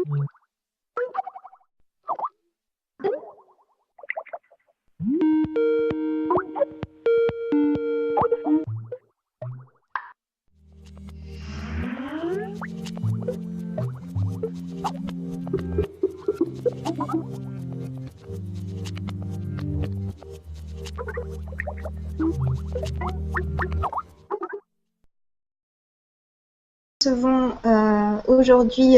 Recevons aujourd'hui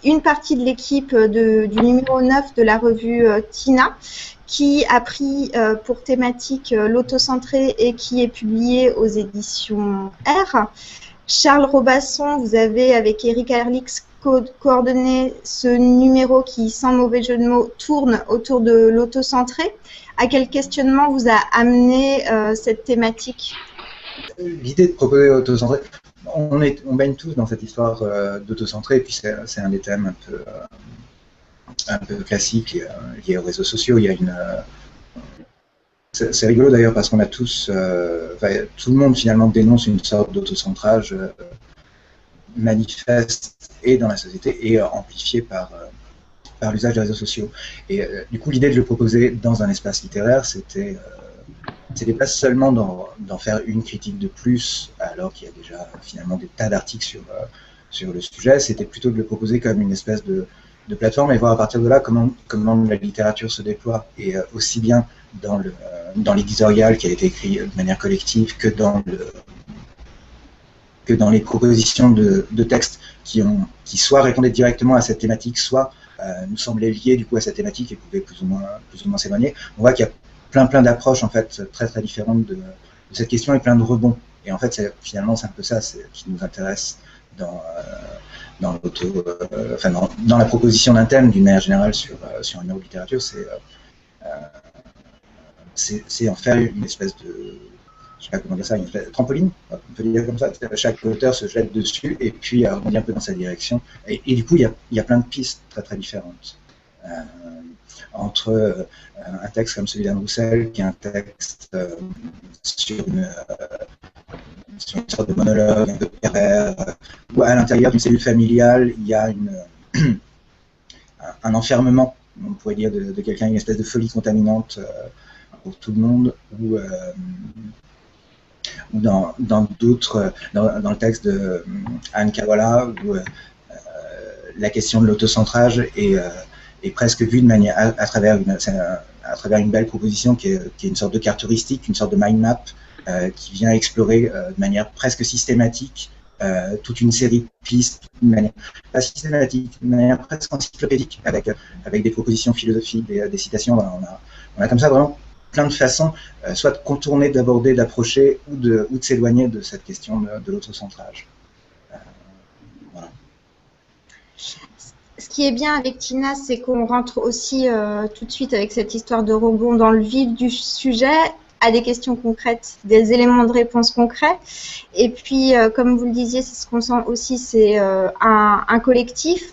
une partie de l'équipe du numéro 9 de la revue Tina, qui a pris pour thématique l'autocentré et qui est publié aux éditions R. Charles Robasson, vous avez avec Eric Alix coordonné ce numéro qui, sans mauvais jeu de mots, tourne autour de l'autocentré. À quel questionnement vous a amené cette thématique? L'idée de proposer l'autocentré, on baigne tous dans cette histoire d'autocentré, et puis c'est un des thèmes un peu classiques liés aux réseaux sociaux. Il y a c'est rigolo d'ailleurs parce qu'on a tous, tout le monde finalement dénonce une sorte d'autocentrage manifeste et dans la société et amplifié par l'usage des réseaux sociaux. Et du coup, l'idée de le proposer dans un espace littéraire, c'était pas seulement d'en faire une critique de plus, alors qu'il y a déjà finalement des tas d'articles sur le sujet, c'était plutôt de le proposer comme une espèce de plateforme et voir à partir de là comment la littérature se déploie, et aussi bien dans l'éditorial qui a été écrit de manière collective que dans les propositions de textes qui soit répondaient directement à cette thématique, soit nous semblaient liés du coup à cette thématique et pouvaient plus ou moins s'éloigner. On voit qu'il y a plein d'approches en fait très différentes de cette question et plein de rebonds. Et en fait, finalement, c'est un peu ça qui nous intéresse dans la proposition d'un thème d'une manière générale sur un numéro de littérature, c'est en faire une espèce de, je sais pas comment dire ça, une espèce de trampoline, on peut dire comme ça. Chaque auteur se jette dessus et puis rebondit un peu dans sa direction. Et du coup, il y a plein de pistes très différentes. Entre un texte comme celui d'Anne Roussel, qui est un texte sur une sorte de monologue un peu pervers, où à l'intérieur d'une cellule familiale, il y a un enfermement, on pourrait dire, de quelqu'un, une espèce de folie contaminante pour tout le monde, ou dans d'autres, dans le texte de Anne Kawala, où la question de l'autocentrage est presque vue de manière à travers une belle proposition qui est une sorte de carte heuristique, une sorte de mind map qui vient explorer de manière presque systématique toute une série de pistes, de manière pas systématique, de manière presque encyclopédique, avec des propositions philosophiques, des citations. On a comme ça vraiment plein de façons, soit de contourner, d'aborder, d'approcher, ou de s'éloigner de cette question de l'autocentrage. Voilà. Ce qui est bien avec Tina, c'est qu'on rentre aussi tout de suite avec cette histoire de rebond dans le vif du sujet, à des questions concrètes, des éléments de réponse concrets. Et puis, comme vous le disiez, c'est ce qu'on sent aussi, c'est un collectif.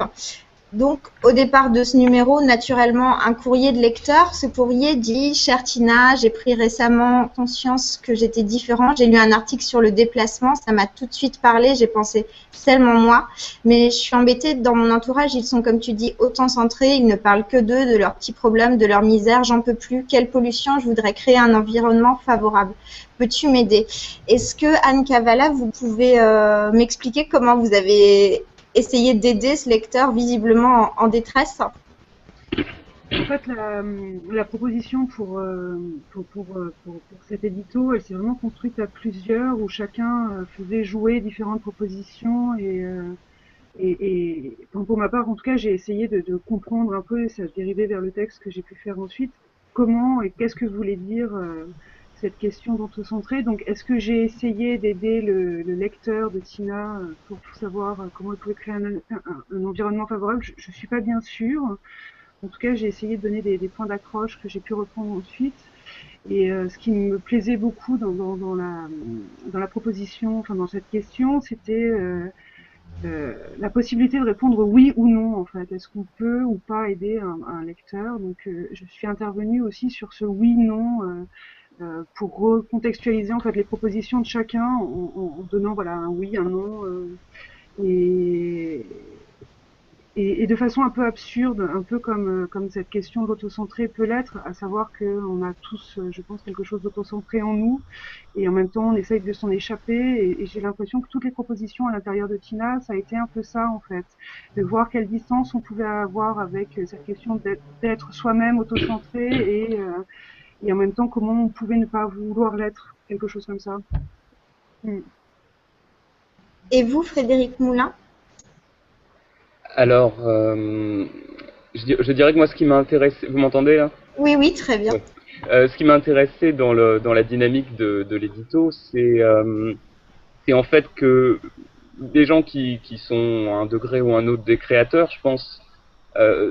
Donc, au départ de ce numéro, naturellement, un courrier de lecteur. Ce courrier dit « Chère Tina, j'ai pris récemment conscience que j'étais différent. J'ai lu un article sur le déplacement. Ça m'a tout de suite parlé. J'ai pensé tellement moi. Mais je suis embêtée. Dans mon entourage, ils sont, comme tu dis, autant centrés. Ils ne parlent que d'eux, de leurs petits problèmes, de leur misère. J'en peux plus. Quelle pollution. Je voudrais créer un environnement favorable. Peux-tu m'aider ?» Est-ce que, Anne Kavala, vous pouvez m'expliquer comment vous avez essayer d'aider ce lecteur visiblement en détresse? En fait, la proposition pour cet édito, elle s'est vraiment construite à plusieurs, où chacun faisait jouer différentes propositions et pour ma part, en tout cas, j'ai essayé de comprendre un peu, et ça se dérivait vers le texte que j'ai pu faire ensuite, comment et qu'est-ce que voulait dire cette question d'autocentré. Donc, est-ce que j'ai essayé d'aider le lecteur de Tina pour savoir comment il pouvait créer un environnement favorable? Je suis pas bien sûre. En tout cas, j'ai essayé de donner des points d'accroche que j'ai pu reprendre ensuite. Et ce qui me plaisait beaucoup dans la proposition, enfin dans cette question, c'était la possibilité de répondre oui ou non, en fait. Est-ce qu'on peut ou pas aider un lecteur? Donc, je suis intervenue aussi sur ce oui-non pour recontextualiser en fait les propositions de chacun en donnant voilà un oui, un non et et de façon un peu absurde, un peu comme cette question de l'autocentré peut l'être, à savoir qu'on a tous, je pense, quelque chose d'autocentré en nous, et en même temps on essaye de s'en échapper, et j'ai l'impression que toutes les propositions à l'intérieur de Tina, ça a été un peu ça en fait, de voir quelle distance on pouvait avoir avec cette question d'être soi-même autocentré, et en même temps comment on pouvait ne pas vouloir l'être, quelque chose comme ça. Mm. Et vous, Frédéric Moulin? Alors, je dirais que moi, ce qui m'a intéressé, vous m'entendez là? Oui, oui, très bien. Ouais. Ce qui m'a intéressé dans la dynamique de l'édito, c'est en fait que des gens qui sont à un degré ou un autre des créateurs, je pense,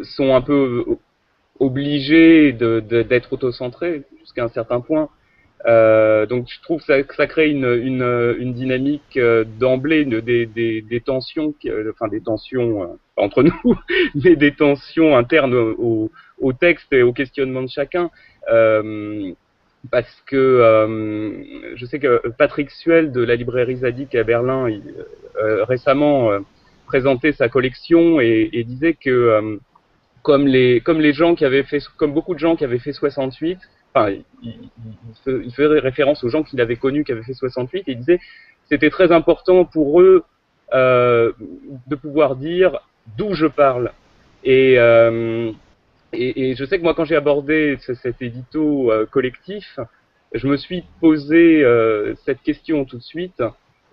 sont un peu obligés d'être autocentrés jusqu'à un certain point. Donc je trouve que ça crée une dynamique d'emblée, des tensions, enfin des tensions pas entre nous, mais des tensions internes au texte et au questionnement de chacun. Parce que je sais que Patrick Suel de la librairie Zadig à Berlin récemment présentait sa collection et disait que comme les gens qui avaient fait, comme beaucoup de gens qui avaient fait 68, enfin, il faisait référence aux gens qu'il avait connus qui avaient fait 68, et il disait c'était très important pour eux de pouvoir dire d'où je parle. Et, euh, et je sais que moi, quand j'ai abordé cet édito collectif, je me suis posé cette question tout de suite.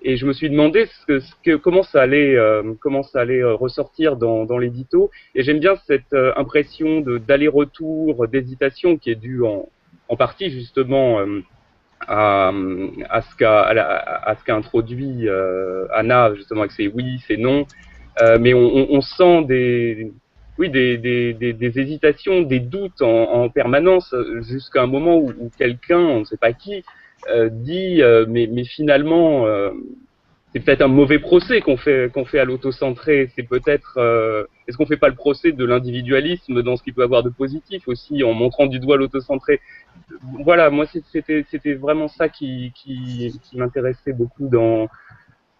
Et je me suis demandé comment ça allait ressortir dans l'édito. Et j'aime bien cette impression d'aller-retour, d'hésitation qui est due en partie justement à ce qu'a introduit Anna justement avec ses oui, ses non. Mais on sent des hésitations, des doutes en permanence jusqu'à un moment où quelqu'un, on ne sait pas qui, dit mais finalement c'est peut-être un mauvais procès qu'on fait à l'autocentré. C'est peut-être est-ce qu'on fait pas le procès de l'individualisme dans ce qu'il peut avoir de positif aussi en montrant du doigt l'autocentré. Voilà, moi c'était vraiment ça qui m'intéressait beaucoup dans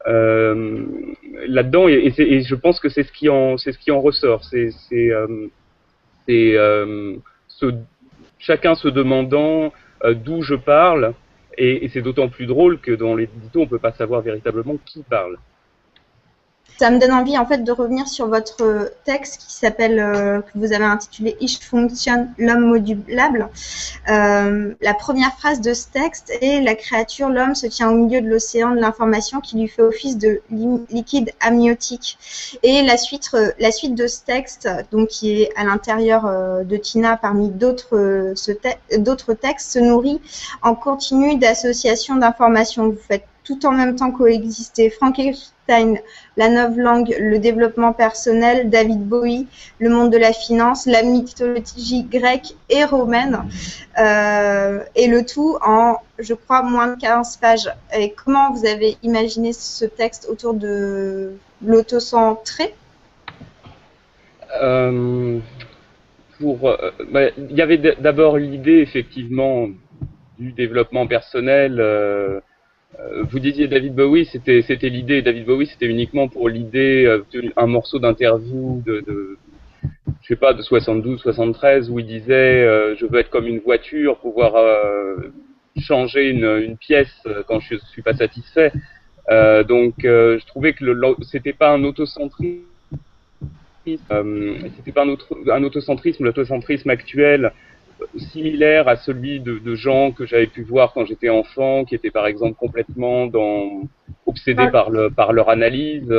là-dedans et je pense que c'est ce qui en ressort. C'est ce, chacun se demandant d'où je parle. Et c'est d'autant plus drôle que dans l'édito, on peut pas savoir véritablement qui parle. Ça me donne envie en fait de revenir sur votre texte qui s'appelle, que vous avez intitulé Ich Funktion, l'homme modulable. La première phrase de ce texte est: la créature, l'homme, se tient au milieu de l'océan de l'information qui lui fait office de liquide amniotique. Et la suite de ce texte, donc qui est à l'intérieur de Tina parmi d'autres textes, se nourrit en continu d'associations d'informations. Vous faites tout en même temps coexister Frankenstein, la novlangue, le développement personnel, David Bowie, le monde de la finance, la mythologie grecque et romaine, et le tout en, je crois, moins de 15 pages. Et comment vous avez imaginé ce texte autour de l'autocentré? Il y avait d'abord l'idée, effectivement, du développement personnel. Vous disiez David Bowie, c'était l'idée. David Bowie, c'était uniquement pour l'idée un morceau d'interview je sais pas, de 72, 73, où il disait je veux être comme une voiture, pouvoir changer une pièce quand je suis pas satisfait. Donc je trouvais que c'était pas un autocentrisme, c'était pas un autocentrisme, l'autocentrisme actuel similaire à celui de gens que j'avais pu voir quand j'étais enfant, qui étaient par exemple complètement obsédés par leur analyse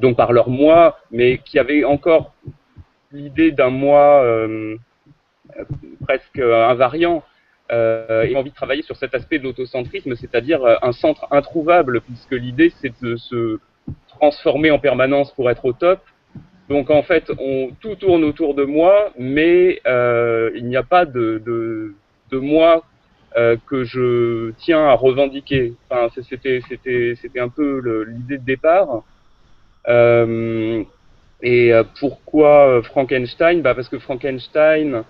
donc par leur moi, mais qui avaient encore l'idée d'un moi presque invariant et envie de travailler sur cet aspect de l'autocentrisme, c'est-à-dire un centre introuvable, puisque l'idée c'est de se transformer en permanence pour être au top. Donc en fait, tout tourne autour de moi, mais il n'y a pas de moi que je tiens à revendiquer. Enfin, c'était un peu l'idée de départ. Pourquoi Frankenstein? Parce que Frankenstein,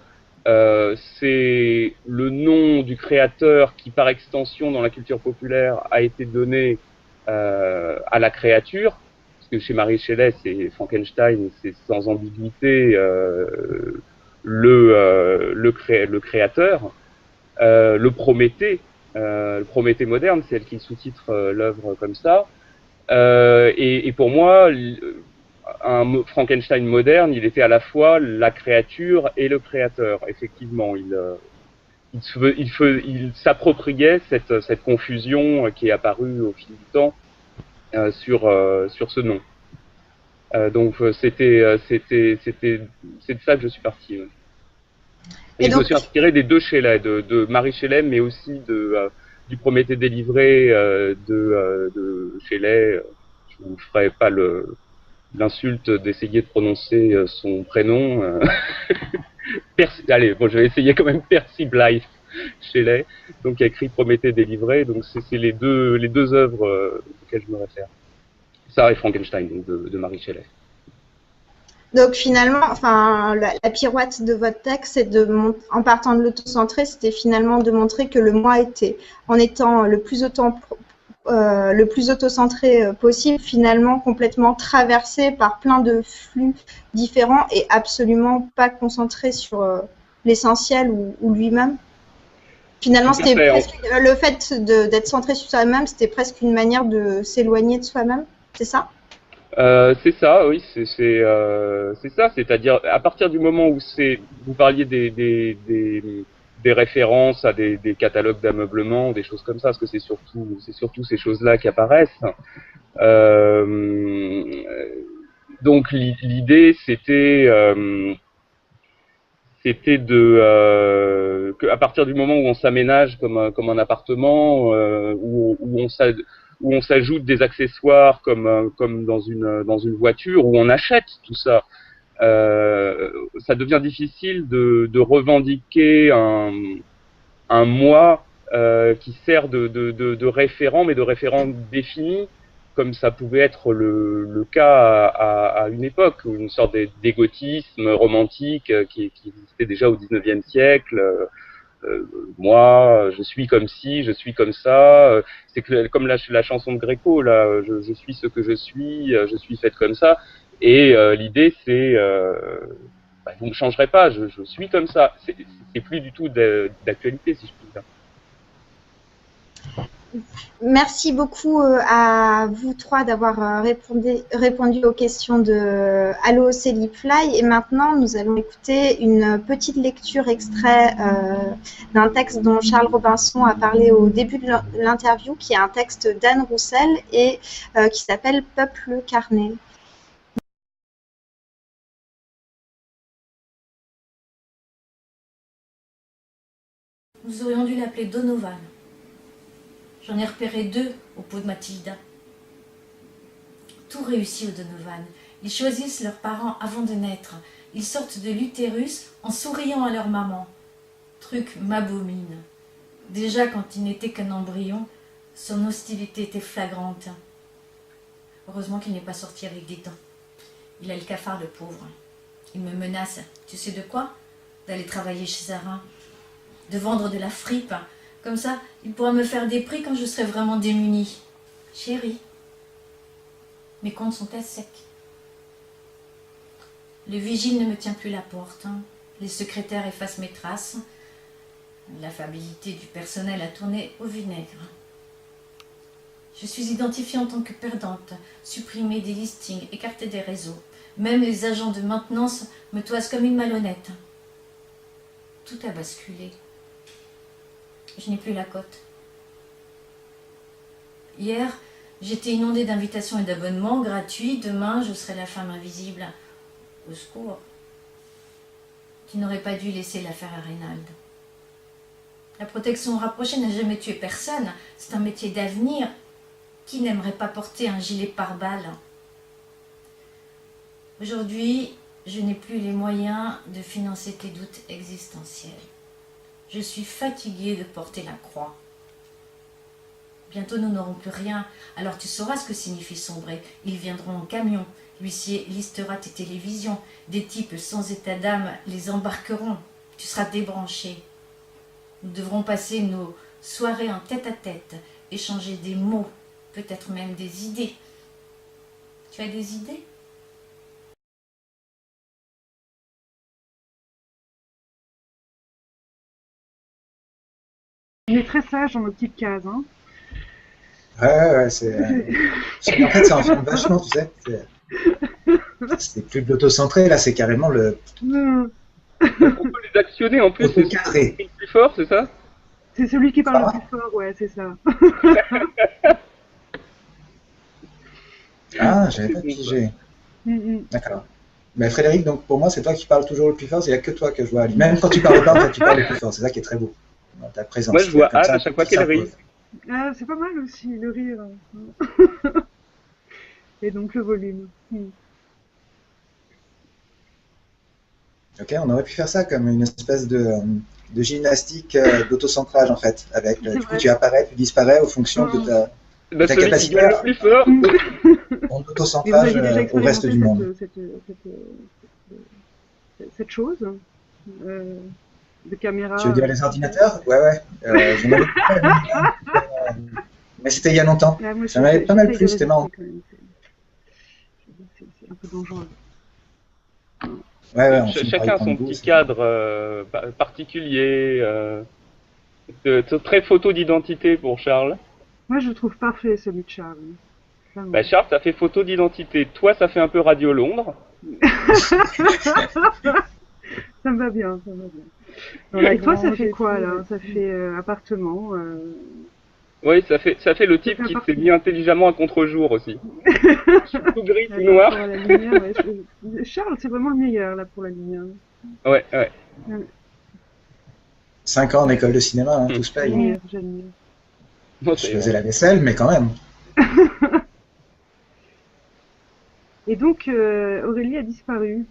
c'est le nom du créateur qui, par extension, dans la culture populaire, a été donné à la créature. puisque chez Mary Shelley, c'est Frankenstein, c'est sans ambiguïté le créateur, le Prométhée moderne, c'est elle qui sous-titre l'œuvre comme ça. Et pour moi, un Frankenstein moderne, il était à la fois la créature et le créateur. Effectivement, il s'appropriait cette confusion qui est apparue au fil du temps sur ce nom. Donc c'est de ça que je suis parti. Ouais. Et donc, je me suis inspiré des deux Shelley, de Mary Shelley, mais aussi du Prométhée délivré de Shelley. Je ne vous ferai pas l'insulte d'essayer de prononcer son prénom. Allez, bon, je vais essayer quand même. Percy Blythe Shelley, donc qui a écrit Prométhée délivré. Donc c'est les deux œuvres auxquelles je me réfère. Ça et Frankenstein, donc de Mary Shelley. Donc finalement, enfin, la pirouette de votre texte, c'est en partant de l'autocentré, c'était finalement de montrer que le moi était, en étant le plus autocentré possible, finalement complètement traversé par plein de flux différents et absolument pas concentré sur l'essentiel ou lui-même. Finalement, c'était presque, le fait d'être centré sur soi-même, c'était presque une manière de s'éloigner de soi-même, c'est ça? C'est ça, oui, c'est ça, c'est-à-dire à partir du moment où vous parliez des références à des catalogues d'ameublement, des choses comme ça, parce que c'est surtout ces choses-là qui apparaissent. Donc l'idée c'était qu'à partir du moment où on s'aménage comme un appartement, où on s'ajoute des accessoires comme dans une voiture, où on achète tout ça, ça devient difficile de revendiquer un moi qui sert de référent, mais de référent défini, comme ça pouvait être le cas à une époque, une sorte d'égotisme romantique qui existait déjà au XIXe siècle. Moi, je suis comme ci, je suis comme ça. C'est comme la chanson de Gréco, là, je suis ce que je suis faite comme ça. Et l'idée, c'est, vous ne changerez pas, je suis comme ça. C'est plus du tout d'actualité, si je puis dire. Merci beaucoup à vous trois d'avoir répondu aux questions de Allo Célie-Fly. Et maintenant, nous allons écouter une petite lecture extrait d'un texte dont Charles Robinson a parlé au début de l'interview, qui est un texte d'Anne Roussel et qui s'appelle « Peuple carné ». Nous aurions dû l'appeler Donovan. J'en ai repéré 2 au pot de Mathilda. Tout réussit aux Donovan. Ils choisissent leurs parents avant de naître. Ils sortent de l'utérus en souriant à leur maman. Truc m'abomine. Déjà, quand il n'était qu'un embryon, son hostilité était flagrante. Heureusement qu'il n'est pas sorti avec des dents. Il a le cafard, le pauvre. Il me menace, tu sais de quoi? D'aller travailler chez Zara, de vendre de la fripe. Comme ça, il pourra me faire des prix quand je serai vraiment démunie. Chérie, mes comptes sont à sec. Le vigile ne me tient plus la porte. Les secrétaires effacent mes traces. L'affabilité du personnel a tourné au vinaigre. Je suis identifiée en tant que perdante, supprimée des listings, écartée des réseaux. Même les agents de maintenance me toisent comme une malhonnête. Tout a basculé. Je n'ai plus la cote. Hier, j'étais inondée d'invitations et d'abonnements gratuits. Demain, je serai la femme invisible. Au secours. Tu n'aurais pas dû laisser l'affaire à Reynald. La protection rapprochée n'a jamais tué personne. C'est un métier d'avenir. Qui n'aimerait pas porter un gilet pare-balles? Aujourd'hui, je n'ai plus les moyens de financer tes doutes existentiels. Je suis fatiguée de porter la croix. Bientôt nous n'aurons plus rien, alors tu sauras ce que signifie sombrer. Ils viendront en camion, l'huissier listera tes télévisions, des types sans état d'âme les embarqueront, tu seras débranché. Nous devrons passer nos soirées en tête-à-tête, échanger des mots, peut-être même des idées. Tu as des idées? On est très sage dans nos petites cases, hein. Ouais, c'est. En fait, ça enferme vachement, tu sais. C'est plus de l'autocentré, là, c'est carrément le. Non, On peut les actionner en plus, c'est Auto-cadré. le plus fort, c'est ça? c'est celui qui parle Ah. le plus fort, ouais, c'est ça. Ah, j'avais pas pigé. D'accord. Mais Frédéric, donc pour moi, c'est toi qui parles toujours le plus fort, il n'y a que toi que je vois. Même quand tu parles pas, en fait, tu parles le plus fort. C'est ça qui est très beau. Dans ta présence. Moi, je vois Comme Anne ça, à chaque fois qu'elle rit. Ah, c'est pas mal aussi, le rire. Et donc le volume. Ok, on aurait pu faire ça comme une espèce de gymnastique d'autocentrage, en fait. Avec, C'est du coup, vrai. tu apparais, tu disparais au fonction de ta Bah, celui qui capacité gueule le plus fort. ton Et vous autocentrage avez déjà au reste du monde. expérimenté cette chose de caméra. Tu veux dire les ordinateurs? Ouais. J'en avais pas, mais c'était il y a longtemps. Ah, moi, Ça m'avait pas mal j'essaye plu, de c'était marrant. résister quand même. C'est un peu dangereux. Ouais, on finit par y Chacun prendre son goût, petit c'est- cadre particulier. C'est très photo d'identité pour Charles. Moi, je le trouve parfait, celui de Charles. Vraiment. Bah, Charles, ça fait photo d'identité. Toi, ça fait un peu Radio Londres. Ça me va bien, ça me va bien. Et toi, ça fait quoi, là? Ça fait appartement Oui, ça fait le type fait qui partie. s'est mis intelligemment à contre-jour aussi. Tout gris, tout Par noir. rapport à la lumière, ouais, Charles, c'est vraiment le meilleur, là, pour la lumière. Ouais. 5 ans en école de cinéma, hein, tout se paye. J'admire. Non, Je faisais la vaisselle, mais quand même. Et donc, Aurélie a disparu.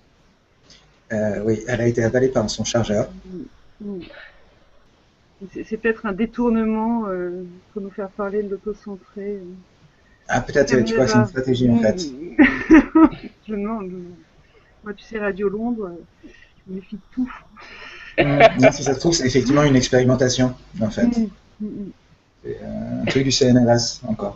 Oui, elle a été avalée par son chargeur. C'est peut-être un détournement pour nous faire parler de l'autocentré. Ah, peut-être, tu crois que c'est une stratégie, en fait. Je me demande. Moi, tu sais, Radio Londres, je me méfie de tout. Non, si ça se trouve, c'est effectivement une expérimentation, en fait. C'est un truc du CNRS, encore.